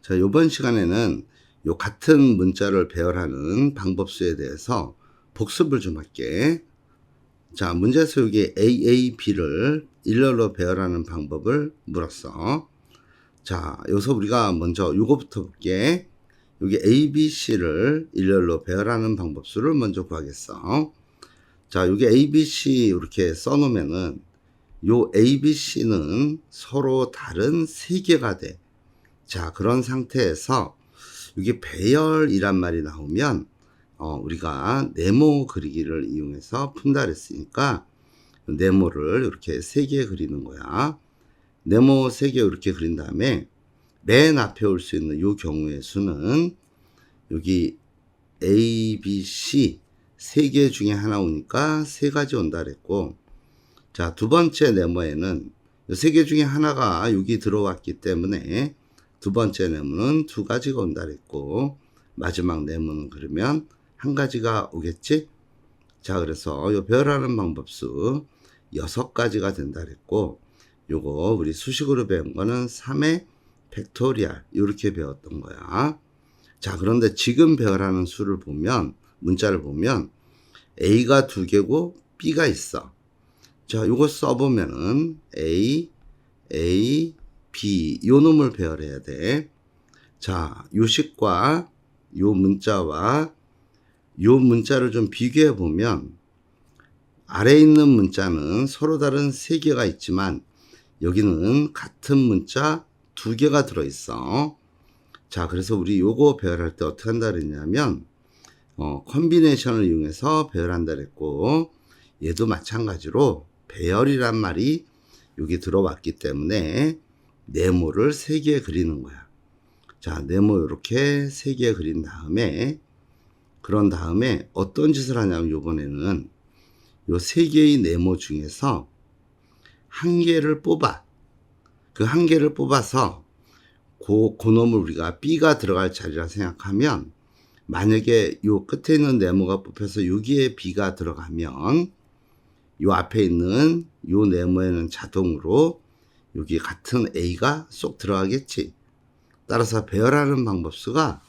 자, 요번 시간에는 요 같은 문자를 배열하는 방법수에 대해서 복습을 좀 할게. 자, 문제에서 여기 AAB를 일렬로 배열하는 방법을 물었어. 자, 여기서 우리가 먼저 요거부터 볼게. 여기 ABC를 일렬로 배열하는 방법수를 먼저 구하겠어. 자, 여기 ABC 이렇게 써놓으면은 요 ABC는 서로 다른 세 개가 돼. 자, 그런 상태에서 이게 배열이란 말이 나오면 우리가 네모 그리기를 이용해서 푼다 그랬으니까 네모를 이렇게 3개 그리는 거야. 네모 3개 이렇게 그린 다음에 맨 앞에 올 수 있는 이 경우의 수는 여기 A, B, C 3개 중에 하나 오니까 3가지 온다 그랬고, 자, 두 번째 네모에는 3개 중에 하나가 여기 들어왔기 때문에 두 번째 네모는 2가지가 온다 그랬고, 마지막 네모는 그러면 1가지가 오겠지? 자, 그래서 요 배열하는 방법수 6가지가 된다 그랬고, 요거 우리 수식으로 배운 거는 3의 팩토리얼 이렇게 배웠던 거야. 자, 그런데 지금 배열하는 수를 보면, 문자를 보면 A가 2개고 B가 있어. 자, 요거 써보면은 A, B 요 놈을 배열해야 돼. 자, 요 식과 요 문자와 요 문자를 좀 비교해 보면 아래에 있는 문자는 서로 다른 3개가 있지만 여기는 같은 문자 2개가 들어있어. 자, 그래서 우리 요거 배열할 때 어떻게 한다 그랬냐면 콤비네이션을 이용해서 배열한다 그랬고, 얘도 마찬가지로 배열이란 말이 여기 들어왔기 때문에 네모를 3개 그리는 거야. 자, 네모 이렇게 3개 그린 다음에, 그런 다음에 어떤 짓을 하냐면 요번에는 요 3개의 네모 중에서 한 개를 뽑아. 그 한 개를 뽑아서 그 놈을 우리가 B가 들어갈 자리라 생각하면, 만약에 요 끝에 있는 네모가 뽑혀서 여기에 B가 들어가면 요 앞에 있는 요 네모에는 자동으로 여기 같은 A가 쏙 들어가겠지. 따라서 배열하는 방법수가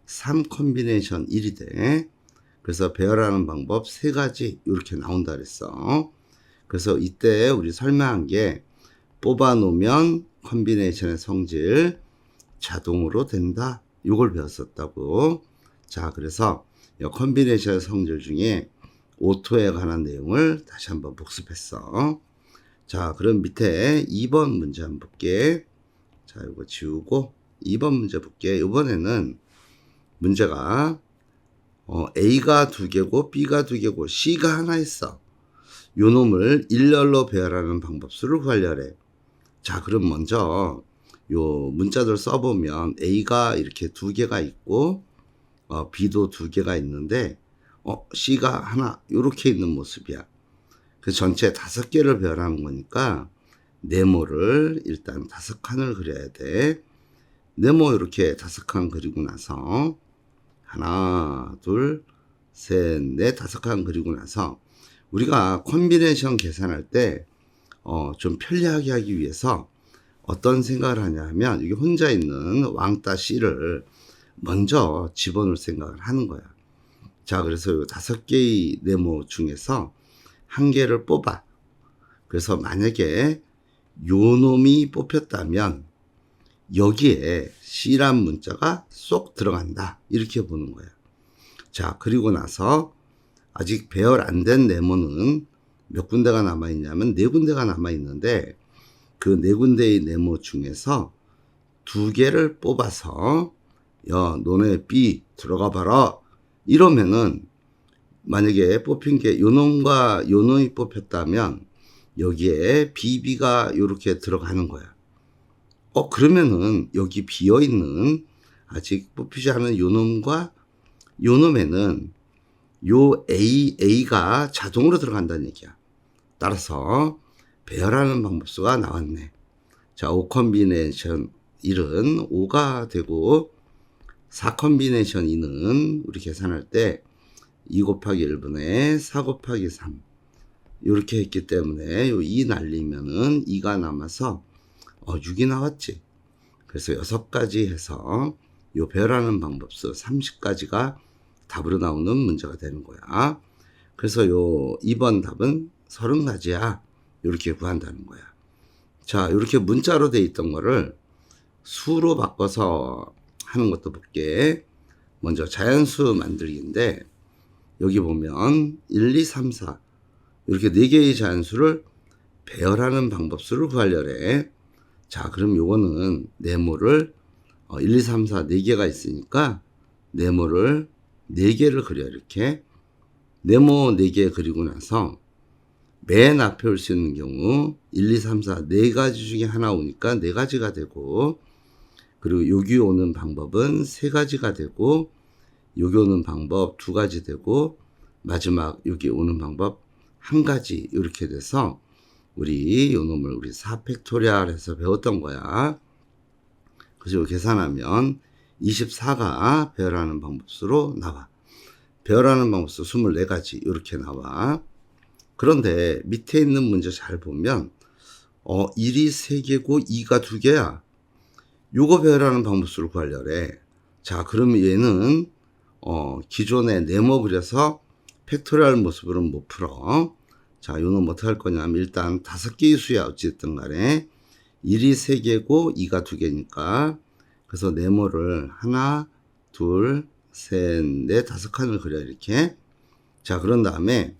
3 콤비네이션 1이 돼. 그래서 배열하는 방법 3가지 이렇게 나온다 그랬어. 그래서 이때 우리 설명한 게 뽑아 놓으면 콤비네이션의 성질 자동으로 된다. 이걸 배웠었다고. 자, 그래서 이 콤비네이션의 성질 중에 오토에 관한 내용을 다시 한번 복습했어. 자, 그럼 밑에 2번 문제 한번 볼게. 자, 이거 지우고 2번 문제 볼게. 이번에는 문제가 A가 2개고 B가 2개고 C가 하나 있어. 요 놈을 일렬로 배열하는 방법수를 구하려래. 자, 그럼 먼저 요 문자들 써보면 A가 이렇게 2개가 있고 B도 2개가 있는데 C가 하나 요렇게 있는 모습이야. 그 전체 5개를 배열하는 거니까 네모를 일단 5칸을 그려야 돼. 네모 이렇게 5칸 그리고 나서 하나, 둘, 셋, 넷, 5칸 그리고 나서 우리가 콤비네이션 계산할 때 좀 편리하게 하기 위해서 어떤 생각을 하냐 하면, 여기 혼자 있는 왕따 C를 먼저 집어넣을 생각을 하는 거야. 자, 그래서 5개의 네모 중에서 한 개를 뽑아. 그래서 만약에 요 놈이 뽑혔다면 여기에 C란 문자가 쏙 들어간다. 이렇게 보는 거야. 자, 그리고 나서 아직 배열 안 된 네모는 몇 군데가 남아있냐면 4군데가 남아있는데, 그 4군데의 네모 중에서 2개를 뽑아서 야, 너네 B 들어가 봐라. 이러면은 만약에 뽑힌 게 요놈과 요놈이 뽑혔다면 여기에 BB가 요렇게 들어가는 거야. 그러면은 여기 비어있는 아직 뽑히지 않은 요놈과 요놈에는 요 A가 자동으로 들어간다는 얘기야. 따라서 배열하는 방법수가 나왔네. 자, 5 콤비네이션 1은 5가 되고 4 콤비네이션 2는 우리 계산할 때 2 곱하기 1분의 4 곱하기 3 이렇게 했기 때문에 요 2 날리면은 2가 남아서 6이 나왔지. 그래서 6가지 해서 요 배열하는 방법수 30가지가 답으로 나오는 문제가 되는 거야. 그래서 요 2번 답은 30가지야. 이렇게 구한다는 거야. 자, 이렇게 문자로 돼 있던 거를 수로 바꿔서 하는 것도 볼게. 먼저 자연수 만들기인데 여기 보면 1, 2, 3, 4 이렇게 4개의 자연수를 배열하는 방법수를 구하려래. 자, 그럼 요거는 네모를 1, 2, 3, 4 4개가 있으니까 네모를 4개를 그려. 이렇게 네모 4개 그리고 나서 맨 앞에 올 수 있는 경우 1, 2, 3, 4 4가지 중에 하나 오니까 4가지가 되고, 그리고 여기 오는 방법은 3가지가 되고, 여기 오는 방법 2가지 되고, 마지막 여기 오는 방법 1가지 이렇게 돼서 우리 요 놈을 우리 4팩토리얼 해서 배웠던 거야. 그래서 계산하면 24가 배열하는 방법수로 나와. 배열하는 방법수 24가지 이렇게 나와. 그런데 밑에 있는 문제 잘 보면 1이 3개고 2가 2개야. 요거 배열하는 방법수를 구하려래. 자, 그러면 얘는 기존에 네모 그려서 팩토리얼 모습으로는 못 풀어. 자, 요는 어떻게 할 거냐면 일단 5개의 수야. 어찌됐든 간에 1이 3개고 2가 2개니까 그래서 네모를 하나, 둘, 셋, 넷, 5칸을 그려. 이렇게. 자, 그런 다음에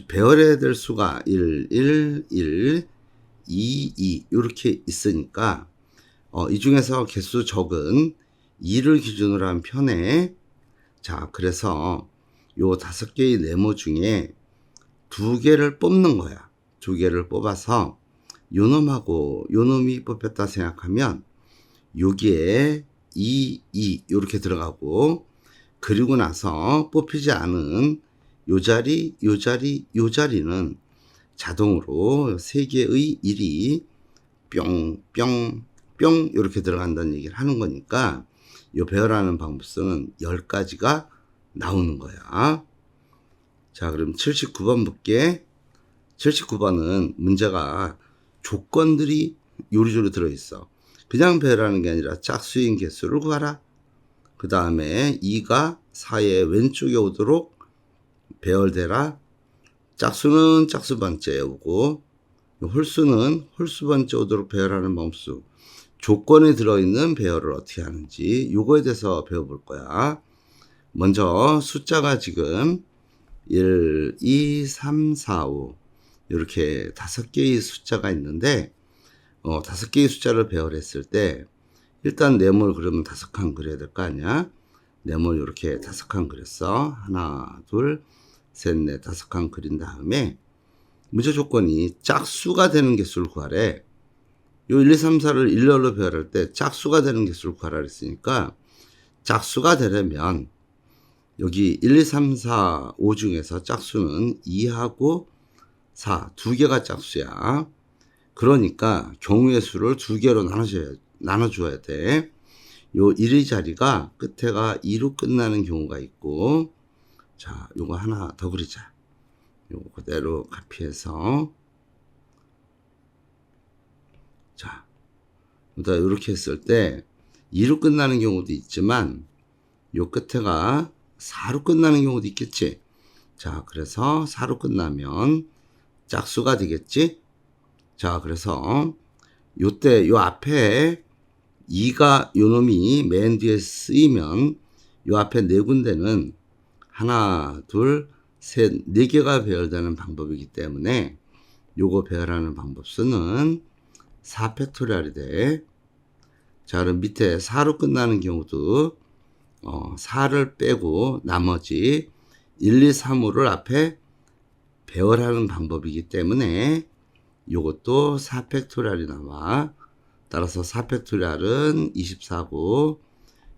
배열해야 될 수가 1, 1, 2, 2 이렇게 있으니까 이 중에서 개수 적은 2를 기준으로 한 편에, 자, 그래서 요 5개의 네모 중에 2개를 뽑는 거야. 2개를 뽑아서 요 놈하고 요 놈이 뽑혔다 생각하면 여기에 2, 2 이렇게 들어가고, 그리고 나서 뽑히지 않은 요 자리, 요 자리, 요 자리는 자동으로 3개의 1이 뿅, 뿅, 뿅 이렇게 들어간다는 얘기를 하는 거니까 요 배열하는 방법수는 10가지가 나오는 거야. 자, 그럼 79번 볼게. 79번은 문제가 조건들이 요리조리 들어있어. 그냥 배열하는 게 아니라 짝수인 개수를 구하라. 그 다음에 2가 4의 왼쪽에 오도록 배열되라. 짝수는 짝수 번째에 오고 홀수는 홀수 번째 오도록 배열하는 방법수. 조건에 들어있는 배열을 어떻게 하는지 요거에 대해서 배워볼 거야. 먼저 숫자가 지금 1, 2, 3, 4, 5 이렇게 5개의 숫자가 있는데 5개의 숫자를 배열했을 때 일단 네모를 그러면 5칸 그려야 될 거 아니야. 네모를 이렇게 5칸 그렸어. 하나, 둘, 셋, 넷, 5칸 그린 다음에 문제 조건이 짝수가 되는 개수를 구하래. 요 1, 2, 3, 4를 일렬로 배열할 때 짝수가 되는 개수를 구하라 그랬으니까 짝수가 되려면 여기 1, 2, 3, 4, 5 중에서 짝수는 2하고 4, 2개가 짝수야. 그러니까 경우의 수를 2개로 나눠줘야 돼. 요 1의 자리가 끝에가 2로 끝나는 경우가 있고, 자, 요거 하나 더 그리자. 요거 그대로 카피해서, 자, 이렇게 했을 때 2로 끝나는 경우도 있지만 요 끝에가 4로 끝나는 경우도 있겠지. 자, 그래서 4로 끝나면 짝수가 되겠지. 자, 그래서 요때 요 앞에 2가 요 놈이 맨 뒤에 쓰이면 요 앞에 네 군데는 하나, 둘, 셋, 4개가 배열되는 방법이기 때문에 요거 배열하는 방법수는 4팩토리얼이 돼. 자, 그럼 밑에 4로 끝나는 경우도 4를 빼고 나머지 1, 2, 3, 5를 앞에 배열하는 방법이기 때문에 요것도 4팩토리얼이 나와. 따라서 4팩토리얼은 24고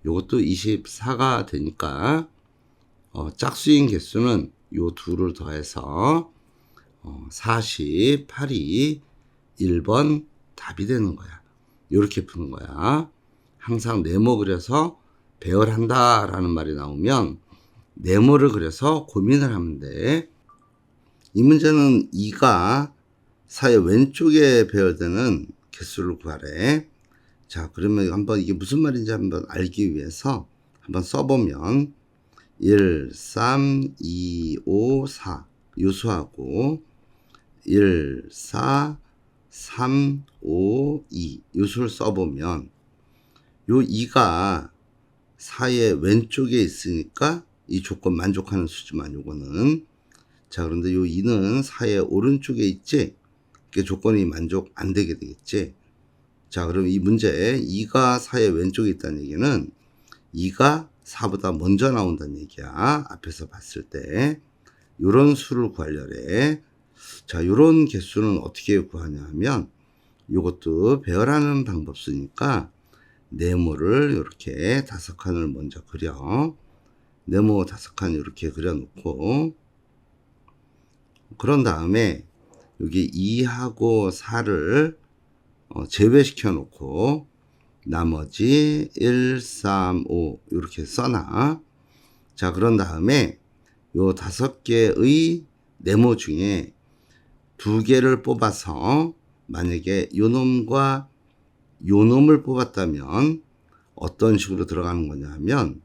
요것도 24가 되니까 짝수인 개수는 요 둘을 더해서 48이 1번 답이 되는 거야. 이렇게 푸는 거야. 항상 네모 그려서 배열한다 라는 말이 나오면 네모를 그려서 고민을 하면 돼. 이 문제는 2가 4의 왼쪽에 배열되는 개수를 구하래. 자, 그러면 한번 이게 무슨 말인지 한번 알기 위해서 한번 써보면 1, 3, 2, 5, 4 요수하고 1, 4, 3, 5, 2 요수를 써보면 요 2가 4의 왼쪽에 있으니까 이 조건 만족하는 수지만 요거는 자, 그런데 요 2는 4의 오른쪽에 있지? 그 조건이 만족 안 되게 되겠지? 자, 그럼 이 문제 2가 4의 왼쪽에 있다는 얘기는 2가 4보다 먼저 나온다는 얘기야. 앞에서 봤을 때. 요런 수를 구하려래. 자, 요런 개수는 어떻게 구하냐 하면 요것도 배열하는 방법 쓰니까 네모를 이렇게 5칸을 먼저 그려. 네모 5칸 이렇게 그려놓고 그런 다음에 여기 2하고 4를 제외시켜 놓고 나머지 1, 3, 5 이렇게 써놔. 자, 그런 다음에 요 5개의 네모 중에 2개를 뽑아서 만약에 요 놈과 요 놈을 뽑았다면 어떤 식으로 들어가는 거냐 하면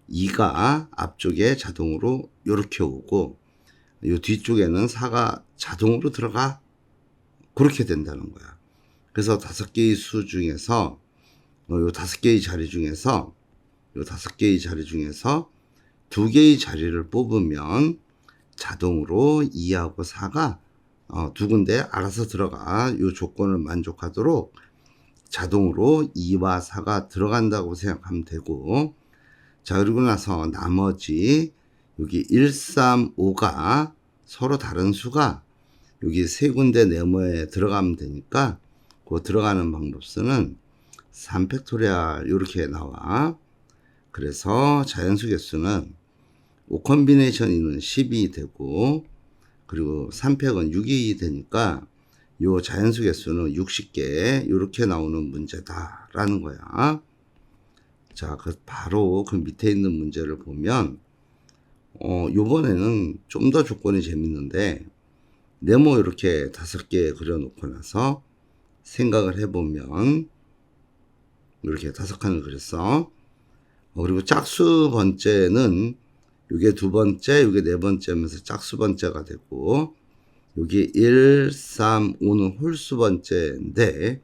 2가 앞쪽에 자동으로 요렇게 오고 요 뒤쪽에는 4가 자동으로 들어가 그렇게 된다는 거야. 그래서 5개의 수 중에서 요 5개의 자리 중에서 요 5개의 자리 중에서 2개의 자리를 뽑으면 자동으로 2하고 4가 두 군데 알아서 들어가. 요 조건을 만족하도록 자동으로 2와 4가 들어간다고 생각하면 되고 자, 그리고 나서 나머지 여기 1, 3, 5가 서로 다른 수가 여기 세 군데 네모에 들어가면 되니까 그 들어가는 방법수는 3팩토리얼 이렇게 나와. 그래서 자연수 개수는 5 콤비네이션이는 10이 되고 그리고 3팩은 6이 되니까 요 자연수 개수는 60개 이렇게 나오는 문제다라는 거야. 자, 바로 그 밑에 있는 문제를 보면 요번에는 좀 더 조건이 재밌는데 네모 이렇게 5개 그려놓고 나서 생각을 해보면 이렇게 5칸을 그렸어. 그리고 짝수 번째는 요게 두 번째, 요게 네 번째면서 짝수 번째가 되고 여기 1, 3, 5는 홀수 번째인데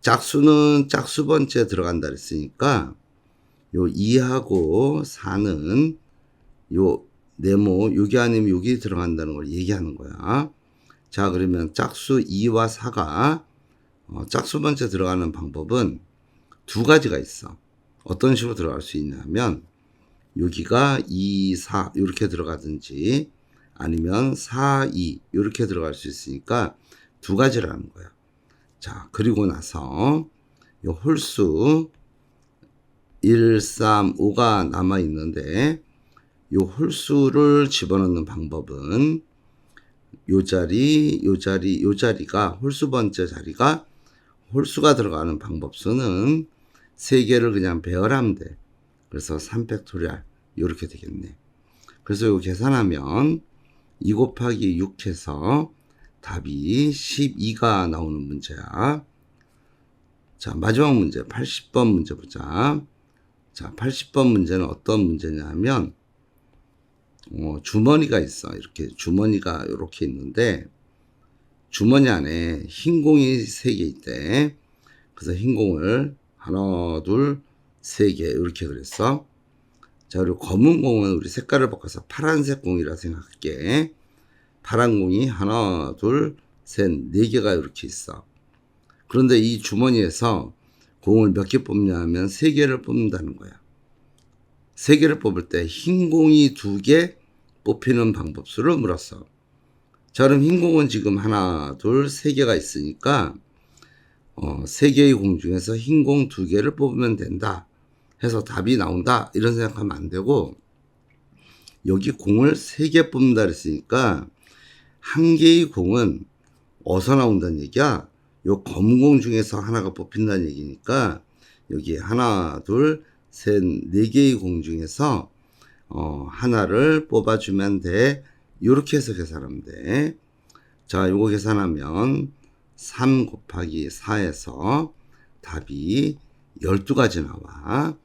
짝수는 짝수 번째 들어간다 그랬으니까 요 2하고 4는 요 네모 여기 아니면 여기 들어간다는 걸 얘기하는 거야. 자, 그러면 짝수 2와 4가 짝수 번째 들어가는 방법은 두 가지가 있어. 어떤 식으로 들어갈 수 있냐면 여기가 2, 4 이렇게 들어가든지 아니면 4, 2 이렇게 들어갈 수 있으니까 두 가지라는 거야. 자, 그리고 나서 요 홀수 1, 3, 5가 남아 있는데 요 홀수를 집어넣는 방법은 요 자리, 요 자리, 요 자리가 홀수 번째 자리가 홀수가 들어가는 방법수는 3개를 그냥 배열하면 돼. 그래서 3팩토리얼 이렇게 되겠네. 그래서 이거 계산하면 2 곱하기 6 해서 답이 12가 나오는 문제야. 자, 마지막 문제 80번 문제 보자. 자, 80번 문제는 어떤 문제냐 하면 주머니가 있어. 이렇게 주머니가 이렇게 있는데 주머니 안에 흰 공이 3개 있대. 그래서 흰 공을 하나, 둘, 3개 이렇게 그랬어. 자, 그리고 검은 공은 우리 색깔을 바꿔서 파란색 공이라 생각할게. 파란 공이 하나, 둘, 셋, 4개가 이렇게 있어. 그런데 이 주머니에서 공을 몇 개 뽑냐 하면 3개를 뽑는다는 거야. 3개를 뽑을 때 흰 공이 2개 뽑히는 방법수를 물었어. 자, 그럼 흰 공은 지금 하나, 둘, 3개가 있으니까 3개의 공 중에서 흰 공 2개를 뽑으면 된다 해서 답이 나온다 이런 생각하면 안 되고 여기 공을 3개 뽑는다 그랬으니까 한 개의 공은 어디서 나온다는 얘기야? 요 검은 공 중에서 하나가 뽑힌다는 얘기니까 여기 하나, 둘, 셋, 4개의 공 중에서 하나를 뽑아주면 돼. 요렇게 해서 계산하면 돼. 자, 요거 계산하면 3 곱하기 4에서 답이 12가지 나와.